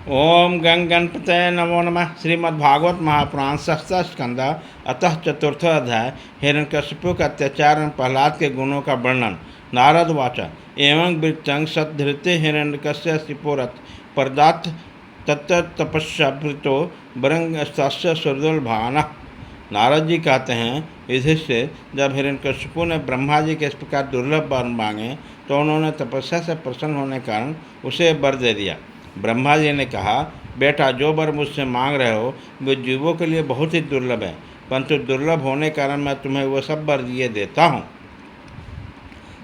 ओम गं गणपतये नमो नमः। श्रीमद्भागवत महापुराण षष्ठ स्कंद अतः चतुर्थ अध्याय हिरण्यकशिपु के अत्याचार में प्रहलाद के गुणों का वर्णन। नारद वाचा एवं वृत्तं सद्धृत्य हिरण्यकशिपुरथ परदात तत्तपस्या प्रीतो बरंगस्तस्य सुरदुर्भावना। नारद जी कहते हैं, युधिष्ठिर, जब हिरण्यकशिपु ने ब्रह्मा जी के इस प्रकार दुर्लभ वर मांगे तो उन्होंने तपस्या से प्रसन्न होने के कारण उसे वर दे दिया। ब्रह्मा जी ने कहा, बेटा, जो वर मुझसे मांग रहे हो वे जीवों के लिए बहुत ही दुर्लभ है, परंतु दुर्लभ होने के कारण मैं तुम्हें वो सब वर दिए देता हूँ।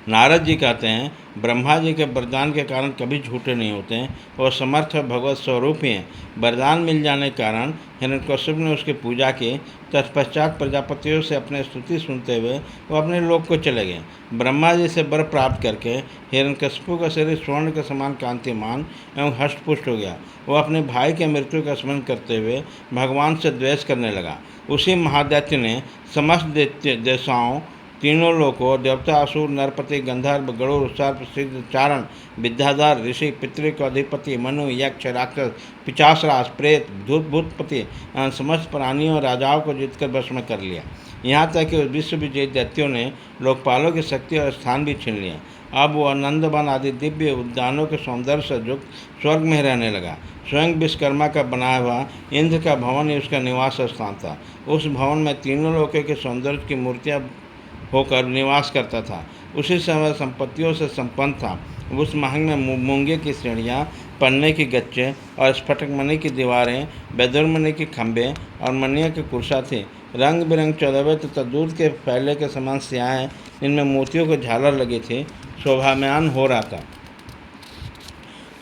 नारद जी कहते हैं, ब्रह्मा जी के वरदान के कारण कभी झूठे नहीं होते हैं, वो समर्थ भगवत स्वरूप ही हैं। वरदान मिल जाने के कारण हिरण्यकशिपु ने उसकी पूजा की। तत्पश्चात प्रजापतियों से अपने स्तुति सुनते हुए वो अपने लोक को चले गए। ब्रह्मा जी से वर प्राप्त करके हिरण्यकशिपु का शरीर स्वर्ण के समान कांतिमान एवं हष्टपुष्ट हो गया। वो अपने भाई के मृत्यु का स्मरण करते हुए भगवान से द्वेष करने लगा। उसी महादैत्य ने समस्त देशाओं, तीनों लोकों, देवता, असुर, नरपति, गंधर्व, गरुड़, सर्प, सिद्ध, चारण, विद्याधर, ऋषि, पितृ का अधिपति, मनु, यक्ष, राक्षस, पिचासराज, प्रेत, धूत, भूतपति, समस्त प्राणियों और राजाओं को जीतकर वश में कर लिया। यहाँ तक कि उस विश्व विजयी दैत्यों ने लोकपालों की शक्ति और स्थान भी छीन लिया। अब वह नंदवन आदि दिव्य उद्यानों के सौंदर्य से युक्त स्वर्ग में रहने लगा। स्वयं विश्वकर्मा का बनाया हुआ इंद्र का भवन ही उसका निवास स्थान था। उस भवन में तीनों लोकों के सौंदर्य की मूर्तियाँ होकर निवास करता था। उसी समय संपत्तियों से संपन्न था। उस महल में मूंगे की श्रेणियाँ, पन्ने की गच्चे और स्फटिक मणि की दीवारें, बैदुर्मणि के खंभे और मणियों की कुर्सा थी। रंग बिरंग चौदहवें तथा दूध के फैले के समान स्याहें, जिनमें मोतियों की झालर लगी थी, शोभायमान हो रहा था।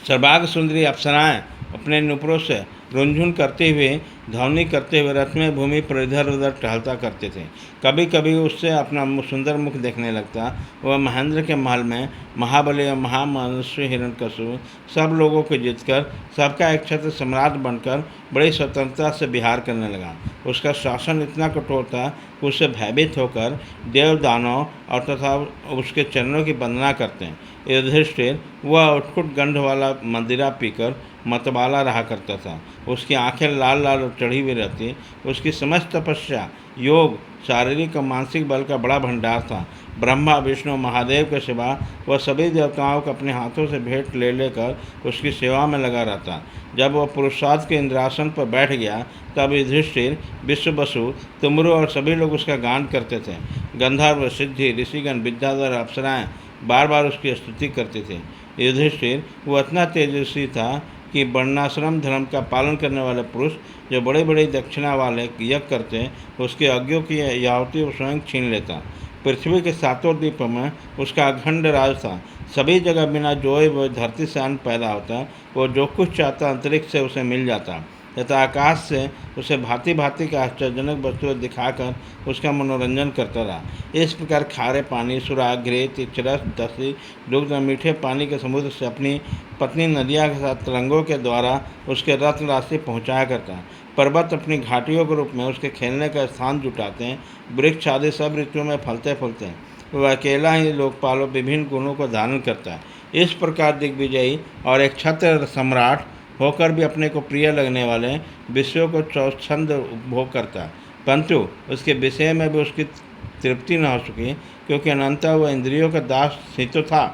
सर्वांग सुंदरी अप्सराएं अपने नुपुरों से रुंझुन करते हुए, ध्वनि करते हुए रथ में भूमि पर इधर उधर टहलता करते थे। कभी कभी उससे अपना सुंदर मुख देखने लगता। वह महेंद्र के महल में महाबली और महामनुष्य हिरण्यकशिपु सब लोगों को जीतकर सबका एक छत्र सम्राट बनकर बड़ी स्वतंत्रता से विहार करने लगा। उसका शासन इतना कठोर था कि उससे भयभीत होकर देव, दानव और तथा उसके चरणों की वंदना करते हैं। युधिष्ठिर वह उत्कुट गंध वाला मदिरा पीकर मतवाला रहा करता था। उसकी आंखें लाल लाल चढ़ी हुई रहती। उसकी समस्त तपस्या, योग, शारीरिक और मानसिक बल का बड़ा भंडार था। ब्रह्मा, विष्णु, महादेव के सिवा वह सभी देवताओं को अपने हाथों से भेंट ले लेकर उसकी सेवा में लगा रहता। जब वह पुरुषार्थ के इंद्रासन पर बैठ गया तब युधिष्ठिर, विश्ववसु, तुमरु और सभी लोग उसका गान करते थे। गंधर्व, सिद्धि, ऋषिगण, विद्याधर, अप्सराएं बार बार उसकी स्तुति करते थे। युधिष्ठिर वो इतना तेजस्वी था कि वर्णाश्रम धर्म का पालन करने वाले पुरुष जो बड़े बड़े दक्षिणा वाले यज्ञ करते, उसके यज्ञों की यावती वो स्वयं छीन लेता। पृथ्वी के सातों द्वीपों में उसका अखंड राज था। सभी जगह बिना जोए वो धरती से अन्न पैदा होता। वो जो कुछ चाहता अंतरिक्ष से उसे मिल जाता तथा आकाश से उसे भांति भांति के आश्चर्यजनक वस्तुएं दिखाकर उसका मनोरंजन करता रहा। इस प्रकार खारे पानी, सुराग, घृत, तिक्षरस, दसी, दुग्ध और मीठे पानी के समुद्र से अपनी पत्नी नदिया के साथ तरंगों के द्वारा उसके रत्न राशि पहुँचाया करता। पर्वत अपनी घाटियों के रूप में उसके खेलने का स्थान जुटाते हैं। वृक्ष आदि सब ऋतुओं में फलते फूलते हैं। वह अकेला ही लोकपालों विभिन्न गुणों को धारण करता है। इस प्रकार दिग्विजयी और एक छत्र सम्राट होकर भी अपने को प्रिय लगने वाले विषयों को स्वच्छंद उपभोग करता, परंतु उसके विषय में भी उसकी तृप्ति न हो सकी, क्योंकि अनंतः वह इंद्रियों का दास ही तो था।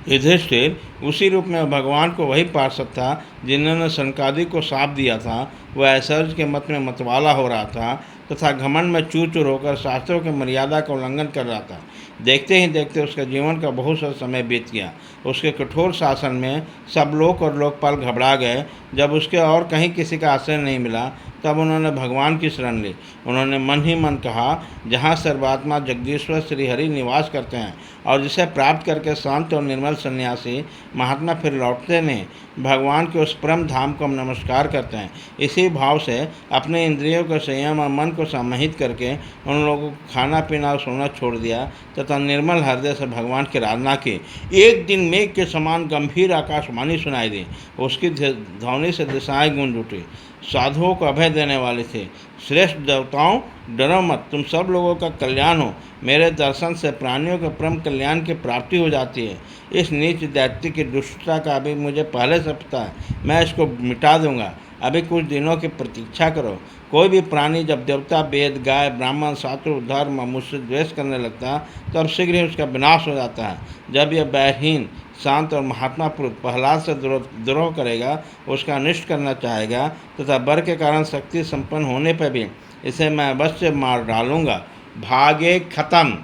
युधिष्ठिर उसी रूप में भगवान को वही पार्षद था जिन्होंने सनकादि को शाप दिया था। वह ऐश्वर्य के मत में मतवाला हो रहा था तथा घमंड में चूर चूर होकर शास्त्रों की मर्यादा का उल्लंघन कर रहा था। देखते ही देखते उसके जीवन का बहुत सा समय बीत गया। उसके कठोर शासन में सब लोक और लोकपाल घबरा गए। जब उसके और कहीं किसी का आश्रय नहीं मिला तब उन्होंने भगवान की शरण ली। उन्होंने मन ही मन कहा, जहाँ सर्वात्मा जगदीश्वर श्रीहरि निवास करते हैं और जिसे प्राप्त करके शांत और निर्मल सन्यासी महात्मा फिर लौटते नहीं, भगवान के उस परम धाम को हम नमस्कार करते हैं। इसी भाव से अपने इंद्रियों का संयम और मन को समाहित करके उन लोगों को खाना पीना और सोना छोड़ दिया तथा निर्मल हृदय से भगवान की आराधना की। एक दिन मेघ के समान गंभीर आकाशवाणी सुनाई दी। उसकी ध्वनि से दिशाएं गूंज उठी। साधुओं को अभय देने वाले थे। श्रेष्ठ देवताओं, डरो मत, तुम सब लोगों का कल्याण हो। मेरे दर्शन से प्राणियों के परम कल्याण की प्राप्ति हो जाती है। इस नीच दैत्य की इसकी दुष्टता का अभी मुझे पहले से पता है। मैं इसको मिटा दूंगा। अभी कुछ दिनों की प्रतीक्षा करो। कोई भी प्राणी जब देवता, वेद, गाय, ब्राह्मण, शास्त्र, धर्म और मुझसे द्वेष करने लगता है तब शीघ्र ही उसका विनाश हो जाता है। जब यह बैरहीन, शांत और महात्मा पुरुष प्रहलाद से द्रोह करेगा, उसका अनिष्ट करना चाहेगा तथा वर के कारण शक्ति संपन्न होने पर भी इसे मैं अवश्य मार डालूंगा। भागे खत्म।